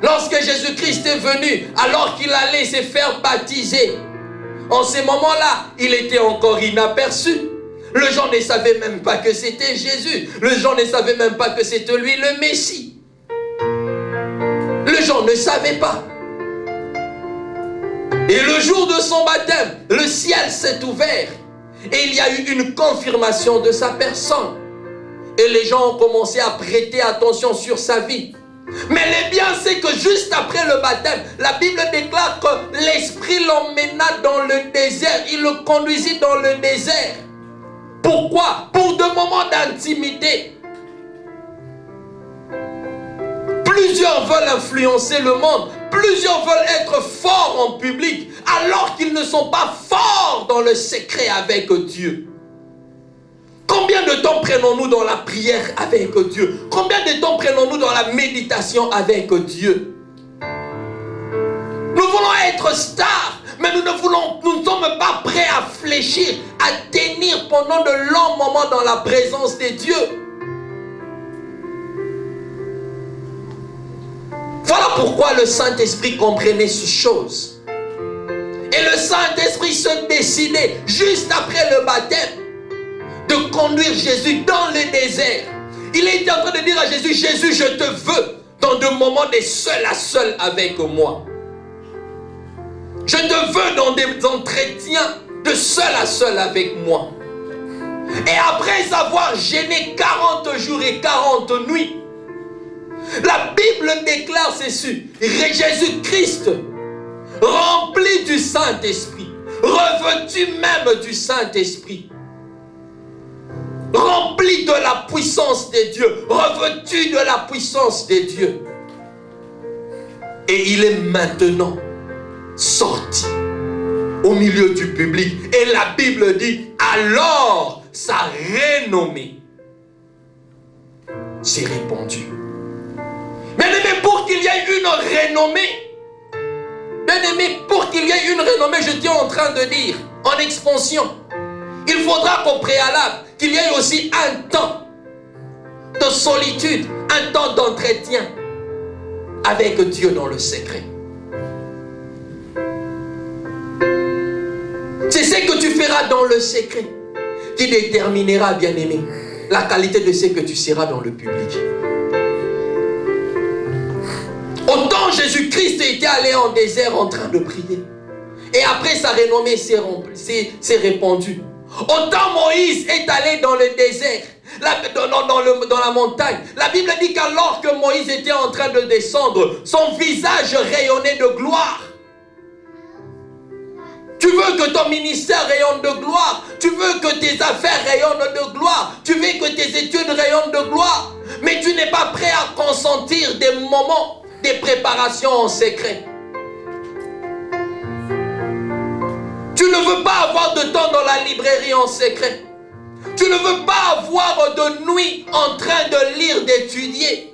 Lorsque Jésus-Christ est venu, alors qu'il allait se faire baptiser, en ces moments-là, il était encore inaperçu. Les gens ne savaient même pas que c'était Jésus. Les gens ne savaient même pas que c'était lui le Messie. Les gens ne savaient pas. Et le jour de son baptême, le ciel s'est ouvert. Et il y a eu une confirmation de sa personne. Et les gens ont commencé à prêter attention sur sa vie. Mais le bien, c'est que juste après le baptême, la Bible déclare que l'Esprit l'emmena dans le désert. Il le conduisit dans le désert. Pourquoi? Pour des moments d'intimité. Plusieurs veulent influencer le monde. Plusieurs veulent être forts en public, alors qu'ils ne sont pas forts dans le secret avec Dieu. Combien de temps prenons-nous dans la prière avec Dieu? Combien de temps prenons-nous dans la méditation avec Dieu? Nous voulons être stars, mais nous ne sommes pas prêts à fléchir, à tenir pendant de longs moments dans la présence de Dieu. Voilà pourquoi le Saint-Esprit comprenait ces choses. Et le Saint-Esprit se décidait, juste après le baptême, de conduire Jésus dans le désert. Il était en train de dire à Jésus, Jésus, je te veux dans des moments de seul à seul avec moi. Je te veux dans des entretiens de seul à seul avec moi. Et après avoir gêné 40 jours et 40 nuits, la Bible déclare ceci, Jésus-Christ, rempli du Saint-Esprit, revêtu même du Saint-Esprit, rempli de la puissance de Dieu, revêtu de la puissance de Dieu. Et il est maintenant sorti au milieu du public. Et la Bible dit, alors sa renommée s'est répandue. Bien-aimé, pour qu'il y ait une renommée, bien-aimé, pour qu'il y ait une renommée, je tiens en train de dire, en expansion, il faudra qu'au préalable, qu'il y ait aussi un temps de solitude, un temps d'entretien avec Dieu dans le secret. C'est ce que tu feras dans le secret qui déterminera, bien-aimé, la qualité de ce que tu seras dans le public. Autant Jésus-Christ était allé en désert en train de prier. Et après sa renommée s'est répandue. Autant Moïse est allé dans le désert, dans la montagne. La Bible dit qu'alors que Moïse était en train de descendre, son visage rayonnait de gloire. Tu veux que ton ministère rayonne de gloire. Tu veux que tes affaires rayonnent de gloire. Tu veux que tes études rayonnent de gloire. Mais tu n'es pas prêt à consentir des moments de préparation en secret. Tu ne veux pas avoir de temps dans la librairie en secret. Tu ne veux pas avoir de nuit en train de lire, d'étudier.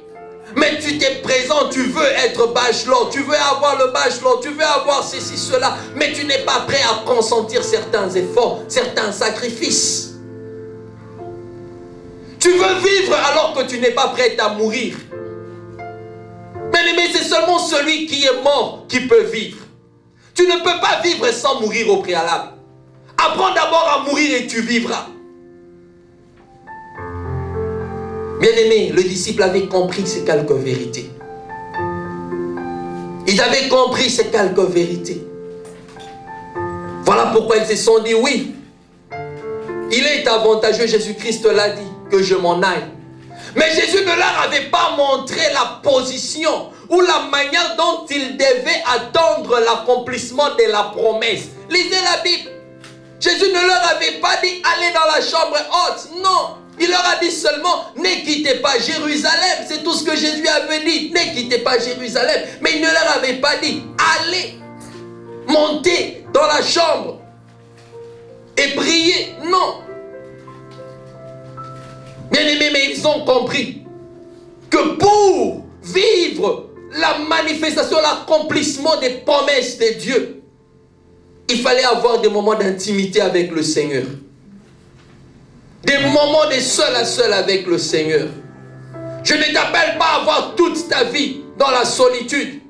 Mais tu t'es présent, tu veux être bachelor, tu veux avoir le bachelor, tu veux avoir ceci, cela. Mais tu n'es pas prêt à consentir certains efforts, certains sacrifices. Tu veux vivre alors que tu n'es pas prêt à mourir. Mais c'est seulement celui qui est mort qui peut vivre. Tu ne peux pas vivre sans mourir au préalable. Apprends d'abord à mourir et tu vivras. Bien-aimé, le disciple avait compris ces quelques vérités. Ils avaient compris ces quelques vérités. Voilà pourquoi ils se sont dit, oui, il est avantageux, Jésus-Christ l'a dit, que je m'en aille. Mais Jésus ne leur avait pas montré la position ou la manière dont ils devaient attendre l'accomplissement de la promesse. Lisez la Bible. Jésus ne leur avait pas dit, allez dans la chambre haute. Non. Il leur a dit seulement, ne quittez pas Jérusalem. C'est tout ce que Jésus avait dit. Ne quittez pas Jérusalem. Mais il ne leur avait pas dit, allez, montez dans la chambre et priez. Non. Bien-aimés, mais ils ont compris que pour vivre la manifestation, l'accomplissement des promesses de Dieu, il fallait avoir des moments d'intimité avec le Seigneur. Des moments de seul à seul avec le Seigneur. Je ne t'appelle pas à avoir toute ta vie dans la solitude.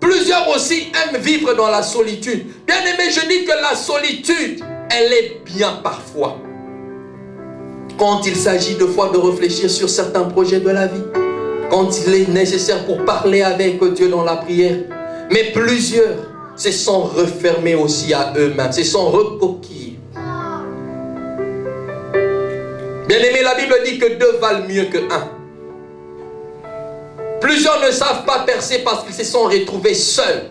Plusieurs aussi aiment vivre dans la solitude. Bien aimé, je dis que la solitude, elle est bien parfois. Quand il s'agit de fois de réfléchir sur certains projets de la vie. Quand il est nécessaire pour parler avec Dieu dans la prière. Mais plusieurs se sont refermés aussi à eux-mêmes, se sont recoquillés. Bien aimé, la Bible dit que 2 valent mieux que 1. Plusieurs ne savent pas percer parce qu'ils se sont retrouvés seuls.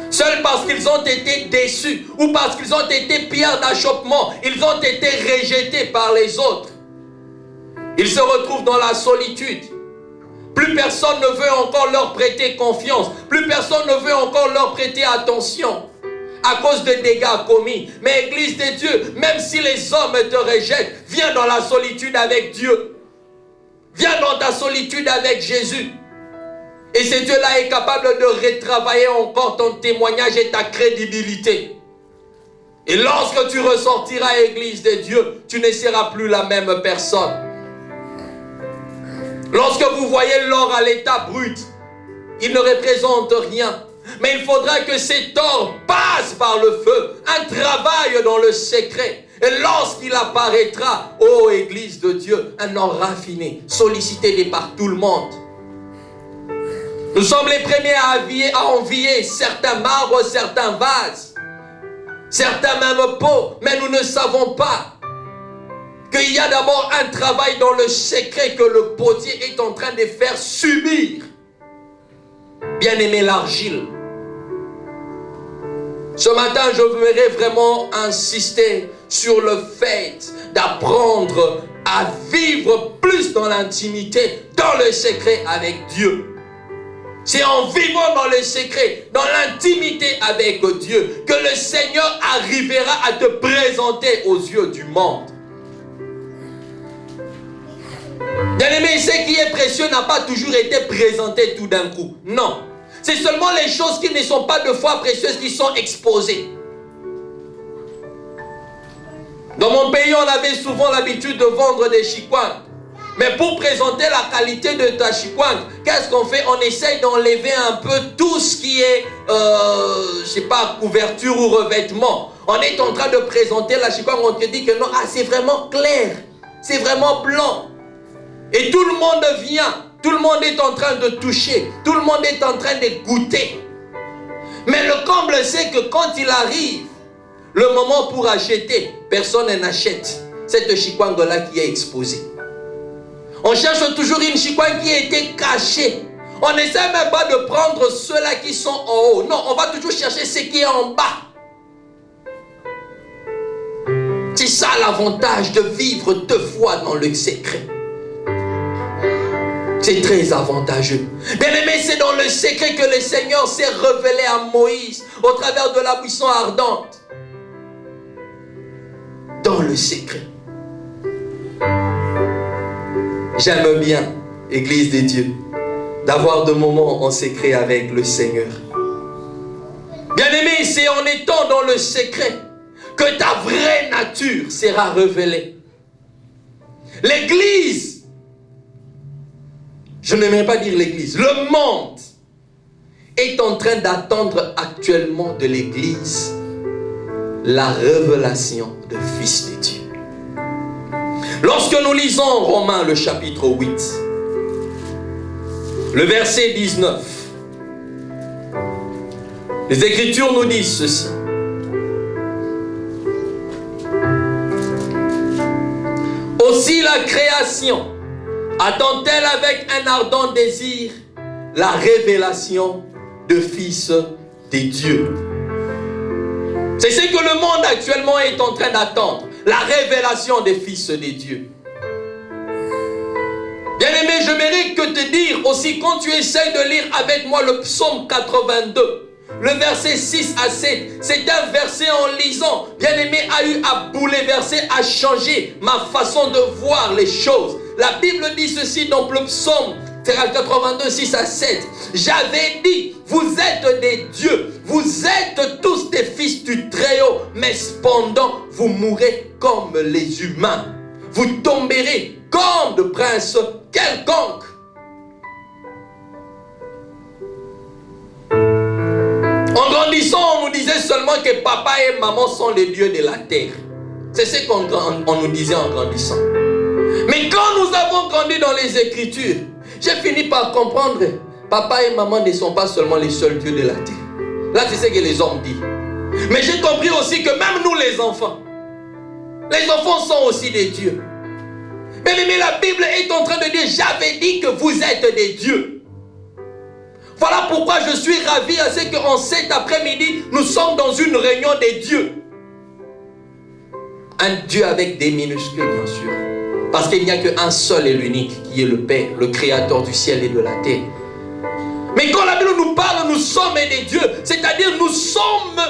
Seuls parce qu'ils ont été déçus ou parce qu'ils ont été pierres d'achoppement. Ils ont été rejetés par les autres. Ils se retrouvent dans la solitude. Plus personne ne veut encore leur prêter confiance. Plus personne ne veut encore leur prêter attention. À cause des dégâts commis. Mais Église de Dieu, même si les hommes te rejettent, viens dans la solitude avec Dieu. Viens dans ta solitude avec Jésus. Et ce Dieu-là est capable de retravailler encore ton témoignage et ta crédibilité. Et lorsque tu ressortiras, Église de Dieu, tu ne seras plus la même personne. Lorsque vous voyez l'or à l'état brut, il ne représente rien. Mais il faudra que cet or passe par le feu, un travail dans le secret. Et lorsqu'il apparaîtra, ô Église de Dieu, un or raffiné, sollicité par tout le monde. Nous sommes les premiers à envier certains marbres, certains vases, certains même pots, mais nous ne savons pas qu'il y a d'abord un travail dans le secret que le potier est en train de faire subir. Bien-aimé, l'argile. Ce matin, je voudrais vraiment insister sur le fait d'apprendre à vivre plus dans l'intimité, dans le secret avec Dieu. C'est en vivant dans le secret, dans l'intimité avec Dieu, que le Seigneur arrivera à te présenter aux yeux du monde. Bien-aimé, ce qui est précieux n'a pas toujours été présenté tout d'un coup. Non. C'est seulement les choses qui ne sont pas de foi précieuses qui sont exposées. Dans mon pays, on avait souvent l'habitude de vendre des chikwang. Mais pour présenter la qualité de ta chikwang, qu'est-ce qu'on fait? On essaye d'enlever un peu tout ce qui est, je sais pas, couverture ou revêtement. On est en train de présenter la chikwang, on te dit que non, c'est vraiment clair, c'est vraiment blanc. Et tout le monde vient, tout le monde est en train de toucher, tout le monde est en train de goûter. Mais le comble, c'est que quand il arrive, le moment pour acheter, personne n'achète cette chikwang-là qui est exposée. On cherche toujours une chikwang qui a été cachée. On n'essaie même pas de prendre ceux-là qui sont en haut. Non, on va toujours chercher ce qui est en bas. C'est ça l'avantage de vivre 2 fois dans le secret. C'est très avantageux. Bien-aimé, c'est dans le secret que le Seigneur s'est révélé à Moïse au travers de la buisson ardente. Dans le secret. J'aime bien, Église de Dieu, d'avoir de moments en secret avec le Seigneur. Bien-aimé, c'est en étant dans le secret que ta vraie nature sera révélée. L'Église, je n'aimerais pas dire l'Église, le monde est en train d'attendre actuellement de l'Église la révélation du Fils de Dieu. Lorsque nous lisons Romains le chapitre 8, le verset 19, les Écritures nous disent ceci. Aussi la création attend-elle avec un ardent désir la révélation du Fils de Dieu. C'est ce que le monde actuellement est en train d'attendre. La révélation des fils de Dieu. Bien-aimé, je mérite que te dire aussi, quand tu essaies de lire avec moi le psaume 82, le verset 6 à 7, c'est un verset en lisant, bien-aimé, a eu à bouleverser, à changer ma façon de voir les choses. La Bible dit ceci dans le psaume 82, 6 à 7. J'avais dit, vous êtes des dieux, vous êtes tous des fils du Très-Haut, mais cependant, vous mourrez comme les humains. Vous tomberez comme de princes quelconques. En grandissant, on nous disait seulement que papa et maman sont les dieux de la terre. C'est ce qu'on nous disait en grandissant. Mais quand nous avons grandi dans les Écritures, j'ai fini par comprendre, papa et maman ne sont pas seulement les seuls dieux de la terre. Là, c'est ce que les hommes disent. Mais j'ai compris aussi que même nous les enfants sont aussi des dieux. Mais la Bible est en train de dire, j'avais dit que vous êtes des dieux. Voilà pourquoi je suis ravi à ce qu'en cet après-midi, nous sommes dans une réunion des dieux. Un Dieu avec des minuscules, bien sûr. Parce qu'il n'y a qu'un seul et l'unique, qui est le Père, le Créateur du ciel et de la terre. Mais quand la Bible nous parle, nous sommes des dieux. C'est-à-dire, nous sommes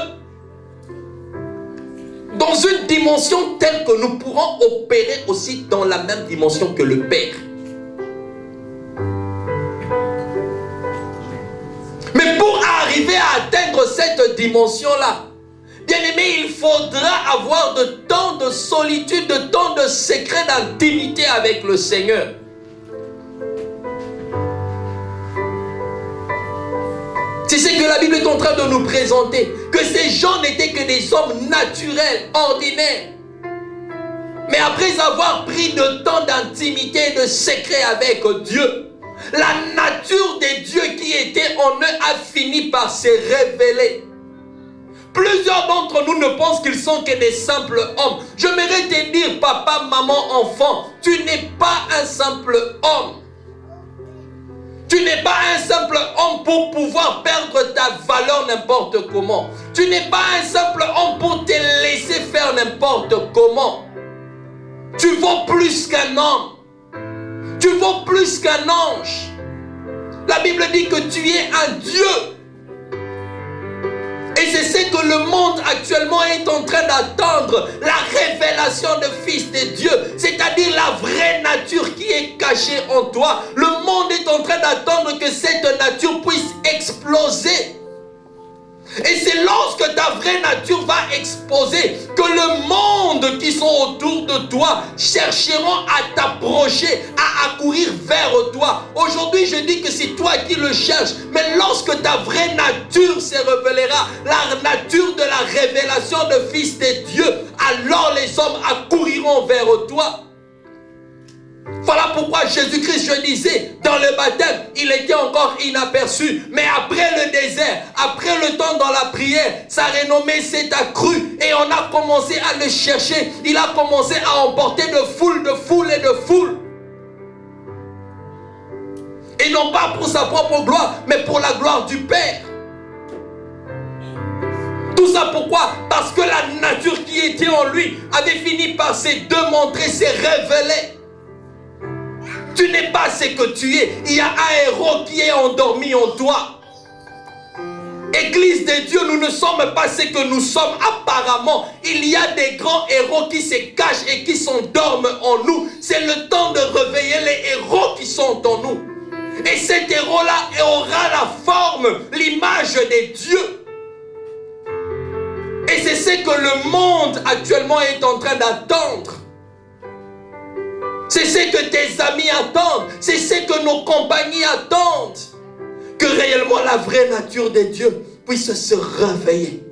dans une dimension telle que nous pourrons opérer aussi dans la même dimension que le Père. Mais pour arriver à atteindre cette dimension-là, bien-aimé, il faudra avoir de temps de solitude, de temps de secret, d'intimité avec le Seigneur. C'est ce que la Bible est en train de nous présenter. Que ces gens n'étaient que des hommes naturels, ordinaires. Mais après avoir pris de temps d'intimité et de secret avec Dieu, la nature des dieux qui était en eux a fini par se révéler. Plusieurs d'entre nous ne pensent qu'ils sont que des simples hommes. J'aimerais te dire, papa, maman, enfant, tu n'es pas un simple homme. Tu n'es pas un simple homme pour pouvoir perdre ta valeur n'importe comment. Tu n'es pas un simple homme pour te laisser faire n'importe comment. Tu vaux plus qu'un homme. Tu vaux plus qu'un ange. La Bible dit que tu es un Dieu. Et c'est ce que le monde actuellement est en train d'attendre, la révélation de Fils de Dieu, c'est-à-dire la vraie nature qui est cachée en toi. Le monde est en train d'attendre que cette nature puisse exploser. Et c'est lorsque ta vraie nature va exploser que le monde qui sont autour de toi chercheront à t'approcher, à accourir vers toi. Aujourd'hui, je dis que c'est toi qui le cherches. Mais lorsque ta vraie nature se révélera, la nature de la révélation de Fils de Dieu, alors les hommes accouriront vers toi. Voilà pourquoi Jésus-Christ, je disais, dans le baptême, il était encore inaperçu. Mais après le désert, après le temps dans la prière, sa renommée s'est accrue et on a commencé à le chercher. Il a commencé à emporter de foule et de foule. Et non pas pour sa propre gloire, mais pour la gloire du Père. Tout ça pourquoi? Parce que la nature qui était en lui avait fini par se démontrer, se révéler. Tu n'es pas ce que tu es. Il y a un héros qui est endormi en toi. Église de Dieu, nous ne sommes pas ce que nous sommes apparemment. Il y a des grands héros qui se cachent et qui s'endorment en nous. C'est le temps de réveiller les héros qui sont en nous. Et cet héros-là aura la forme, l'image des dieux. Et c'est ce que le monde actuellement est en train d'attendre. C'est ce que tes amis attendent. C'est ce que nos compagnies attendent. Que réellement la vraie nature de Dieu puisse se réveiller.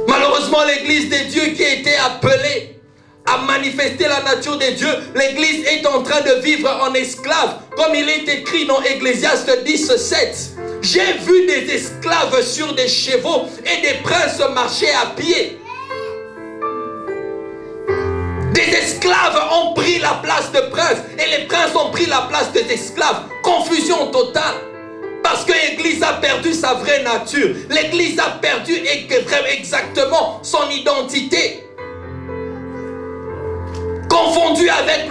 Malheureusement, l'église de Dieu qui a été appelée à manifester la nature de Dieu, l'église est en train de vivre en esclave. Comme il est écrit dans Ecclésiaste 10:7. J'ai vu des esclaves sur des chevaux et des princes marcher à pied. Des esclaves ont pris la place de princes et les princes ont pris la place des esclaves. Confusion totale. Parce que l'Église a perdu sa vraie nature. L'Église a perdu exactement son identité. Confondue avec